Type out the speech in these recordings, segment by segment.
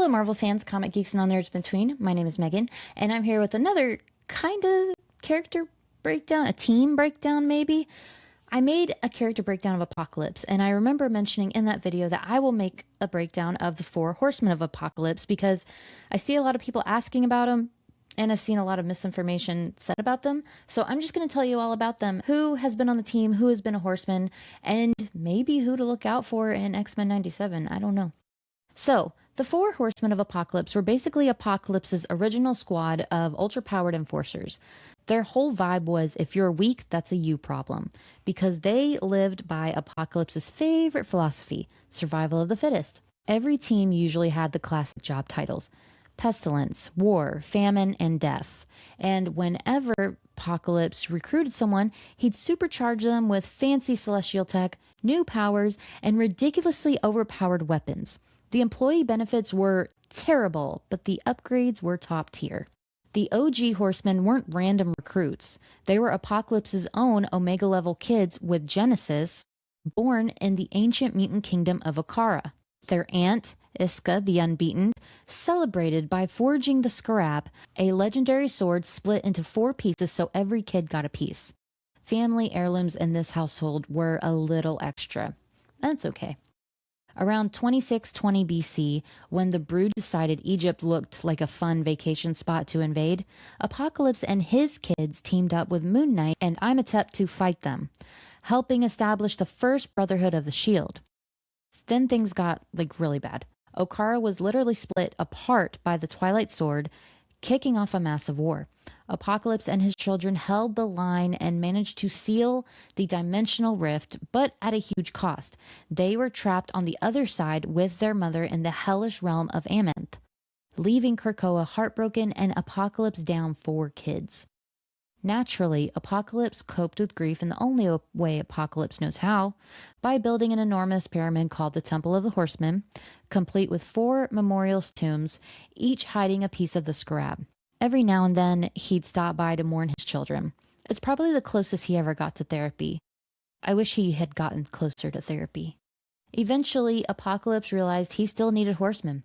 Hello, Marvel fans, comic geeks, and all nerds between. My name is Megan, and I'm here with another kind of character breakdown, a team breakdown maybe. I made a character breakdown of Apocalypse, and I remember mentioning in that video that I will make a breakdown of the 4 Horsemen of Apocalypse because I see a lot of people asking about them, and I've seen a lot of misinformation said about them. So I'm just going to tell you all about them, who has been on the team, who has been a Horseman, and maybe who to look out for in X-Men 97. I don't know. So, the 4 Horsemen of Apocalypse were basically Apocalypse's original squad of ultra-powered enforcers. Their whole vibe was, if you're weak, that's a you problem, because they lived by Apocalypse's favorite philosophy, survival of the fittest. Every team usually had the classic job titles: pestilence, war, famine, and death. And whenever Apocalypse recruited someone, he'd supercharge them with fancy celestial tech, new powers, and ridiculously overpowered weapons. The employee benefits were terrible, but the upgrades were top tier. The OG Horsemen weren't random recruits. They were Apocalypse's own Omega-level kids with Genesis, born in the ancient mutant kingdom of Okara. Their aunt, Iska the Unbeaten, celebrated by forging the Scrap, a legendary sword split into 4 pieces so every kid got a piece. Family heirlooms in this household were a little extra. That's okay. Around 2620 BC, when the Brood decided Egypt looked like a fun vacation spot to invade, Apocalypse and his kids teamed up with Moon Knight and Imhotep to fight them, helping establish the first Brotherhood of the Shield. Then things got, really bad. Okara was literally split apart by the Twilight Sword, kicking off a massive war. Apocalypse and his children held the line and managed to seal the dimensional rift, but at a huge cost. They were trapped on the other side with their mother in the hellish realm of Amenth, leaving Krakoa heartbroken and Apocalypse down 4 kids. Naturally, Apocalypse coped with grief in the only way Apocalypse knows how, by building an enormous pyramid called the Temple of the Horsemen, complete with 4 memorial tombs, each hiding a piece of the Scrap. Every now and then, he'd stop by to mourn his children. It's probably the closest he ever got to therapy. I wish he had gotten closer to therapy. Eventually, Apocalypse realized he still needed horsemen,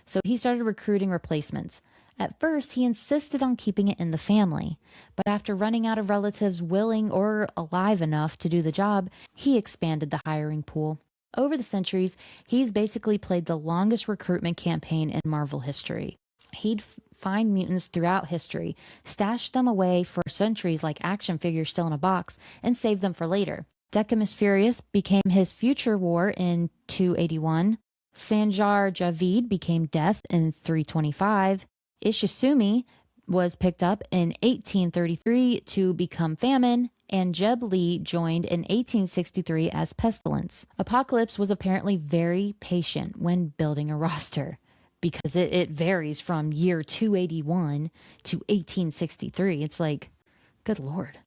so he started recruiting replacements. At first, he insisted on keeping it in the family, but after running out of relatives willing or alive enough to do the job, he expanded the hiring pool. Over the centuries, he's basically played the longest recruitment campaign in Marvel history. He'd find mutants throughout history, stash them away for centuries like action figures still in a box, and save them for later. Decimus Furious became his future war in 281. Sanjar Javid became Death in 325. Ishizumi was picked up in 1833 to become Famine, and Jeb Lee joined in 1863 as Pestilence. Apocalypse was apparently very patient when building a roster, because it varies from year 281 to 1863. It's like, good lord.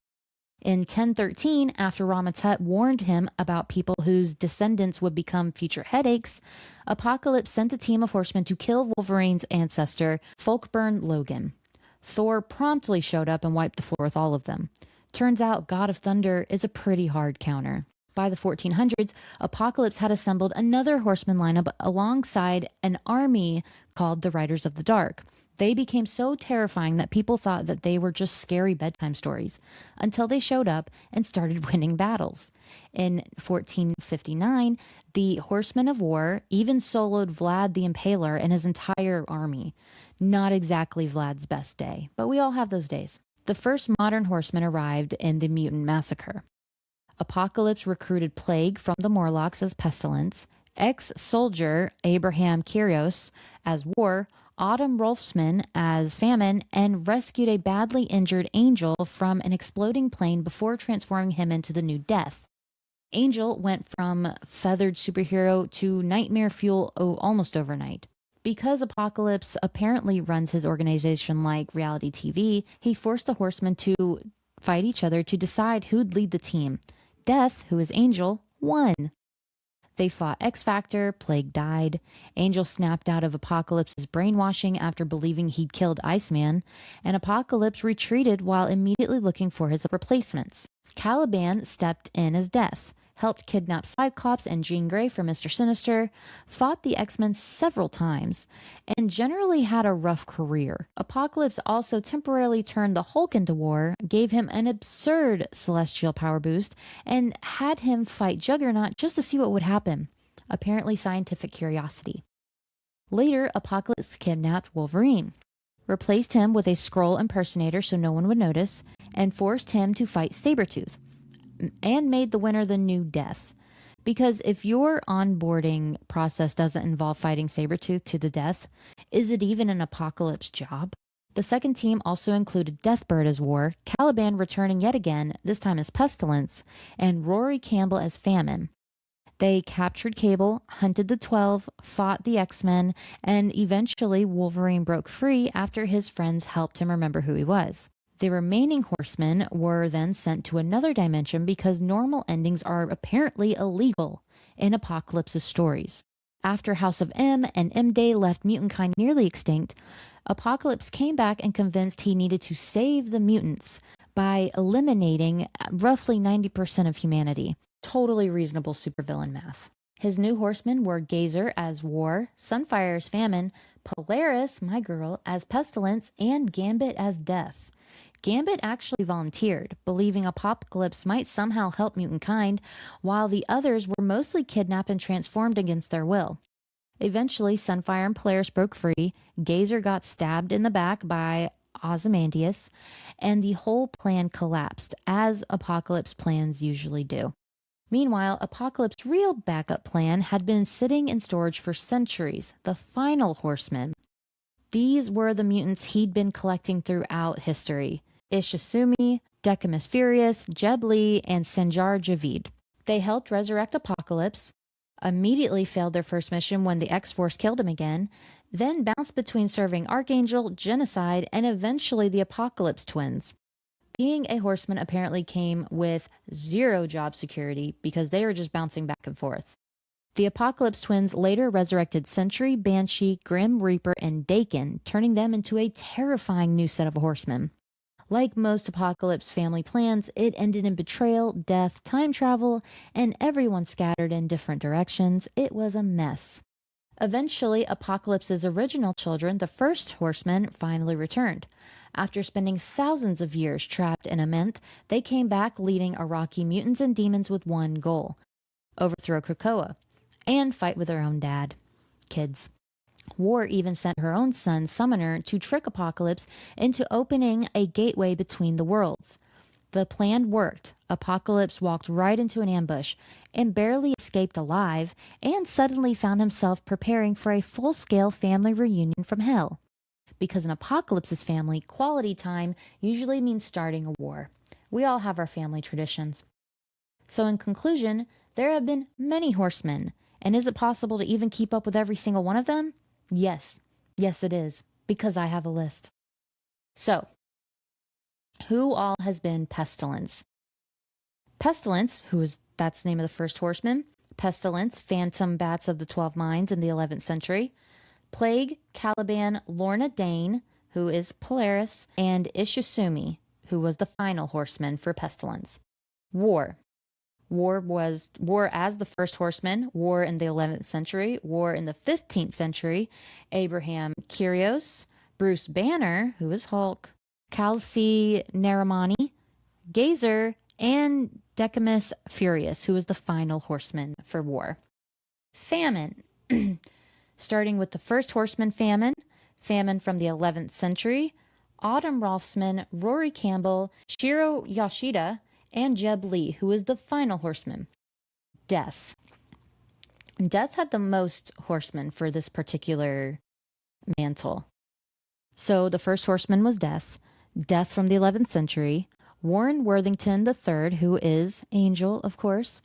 In 1013, after Rama-Tut warned him about people whose descendants would become future headaches, Apocalypse sent a team of horsemen to kill Wolverine's ancestor, Folkburn Logan. Thor promptly showed up and wiped the floor with all of them. Turns out God of Thunder is a pretty hard counter. By the 1400s, Apocalypse had assembled another horseman lineup alongside an army called the Riders of the Dark. They became so terrifying that people thought that they were just scary bedtime stories, until they showed up and started winning battles. In 1459, the Horsemen of War even soloed Vlad the Impaler and his entire army. Not exactly Vlad's best day, but we all have those days. The first modern horsemen arrived in the Mutant Massacre. Apocalypse recruited Plague from the Morlocks as Pestilence, ex-soldier Abraham Kyrios as War, Autumn Rolfsman as Famine, and rescued a badly injured Angel from an exploding plane before transforming him into the new Death. Angel went from feathered superhero to nightmare fuel almost overnight. Because Apocalypse apparently runs his organization like reality TV, he forced the Horsemen to fight each other to decide who'd lead the team. Death, who is Angel, won. They fought X-Factor, Plague died, Angel snapped out of Apocalypse's brainwashing after believing he'd killed Iceman, and Apocalypse retreated while immediately looking for his replacements. Caliban stepped in as Death. helped kidnap Cyclops and Jean Grey for Mr. Sinister, fought the X-Men several times, and generally had a rough career. Apocalypse also temporarily turned the Hulk into war, gave him an absurd celestial power boost, and had him fight Juggernaut just to see what would happen. Apparently scientific curiosity. Later, Apocalypse kidnapped Wolverine, replaced him with a Skrull impersonator so no one would notice, and forced him to fight Sabretooth, and made the winner the new Death. Because if your onboarding process doesn't involve fighting Sabretooth to the death, is it even an Apocalypse job? The second team also included Deathbird as War, Caliban returning yet again, this time as Pestilence, and Rory Campbell as Famine. They captured Cable, hunted the 12, fought the X-Men, and eventually Wolverine broke free after his friends helped him remember who he was. The remaining Horsemen were then sent to another dimension because normal endings are apparently illegal in Apocalypse's stories. After House of M and M-Day left mutant kind nearly extinct, Apocalypse came back and convinced he needed to save the mutants by eliminating roughly 90% of humanity. Totally reasonable supervillain math. His new Horsemen were Gazer as War, Sunfire as Famine, Polaris, my girl, as Pestilence, and Gambit as Death. Gambit actually volunteered, believing Apocalypse might somehow help mutant kind, while the others were mostly kidnapped and transformed against their will. Eventually, Sunfire and Polaris broke free, Gazer got stabbed in the back by Ozymandias, and the whole plan collapsed, as Apocalypse plans usually do. Meanwhile, Apocalypse's real backup plan had been sitting in storage for centuries, the final Horsemen. These were the mutants he'd been collecting throughout history: Ishizumi, Decimus Furious, Jeb Lee, and Sanjar Javid. They helped resurrect Apocalypse, immediately failed their first mission when the X-Force killed him again, then bounced between serving Archangel, Genocide, and eventually the Apocalypse twins. Being a Horseman apparently came with zero job security because they were just bouncing back and forth. The Apocalypse twins later resurrected Sentry, Banshee, Grim Reaper, and Daken, turning them into a terrifying new set of Horsemen. Like most Apocalypse family plans, it ended in betrayal, death, time travel, and everyone scattered in different directions. It was a mess. Eventually, Apocalypse's original children, the first Horsemen, finally returned. After spending thousands of years trapped in a Menth, they came back leading Iraqi mutants and demons with one goal: overthrow Krakoa and fight with their own dad. Kids. War even sent her own son, Summoner, to trick Apocalypse into opening a gateway between the worlds. The plan worked. Apocalypse walked right into an ambush and barely escaped alive, and suddenly found himself preparing for a full-scale family reunion from hell. Because in Apocalypse's family, quality time usually means starting a war. We all have our family traditions. So in conclusion, there have been many Horsemen, and is it possible to even keep up with every single one of them? Yes. Yes, it is, because I have a list. So, who all has been Pestilence? Pestilence, that's the name of the first Horseman. Pestilence, Phantom Bats of the 12 Mines in the 11th century. Plague, Caliban, Lorna Dane, who is Polaris, and Ishizumi, who was the final Horseman for Pestilence. War. War as the first Horseman, War in the 11th century, War in the 15th century, Abraham Kyrios, Bruce Banner, who is Hulk, Kelsey Naramani, Gazer, and Decimus Furious, who is the final Horseman for War. Famine. Starting with the first Horseman, Famine from the 11th century, Autumn Rolfsman, Rory Campbell, Shiro Yoshida, and Jeb Lee, who is the final Horseman. Death. Death had the most Horsemen for this particular mantle. So the first Horseman was Death. Death from the 11th century. Warren Worthington III, who is Angel, of course.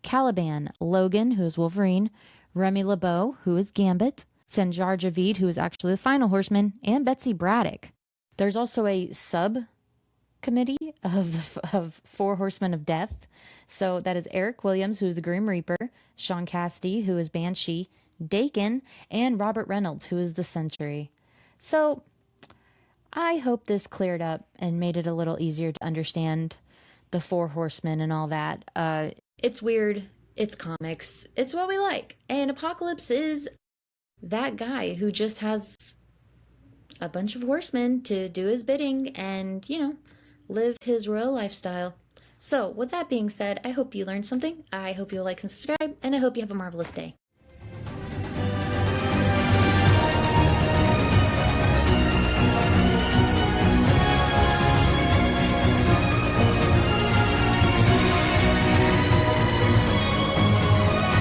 Caliban, Logan, who is Wolverine. Remy LeBeau, who is Gambit. Sanjar Javid, who is actually the final Horseman. And Betsy Braddock. There's also a subcommittee of 4 Horsemen of Death. So that is Eric Williams, who is the Grim Reaper. Sean Cassidy, who is Banshee. Daken, and Robert Reynolds, who is the Sentry. So I hope this cleared up and made it a little easier to understand the 4 Horsemen and all that. It's weird. It's comics. It's what we like. And Apocalypse is that guy who just has a bunch of horsemen to do his bidding and, live his royal lifestyle. So, with that being said, I hope you learned something. I hope you'll like and subscribe, and I hope you have a marvelous day.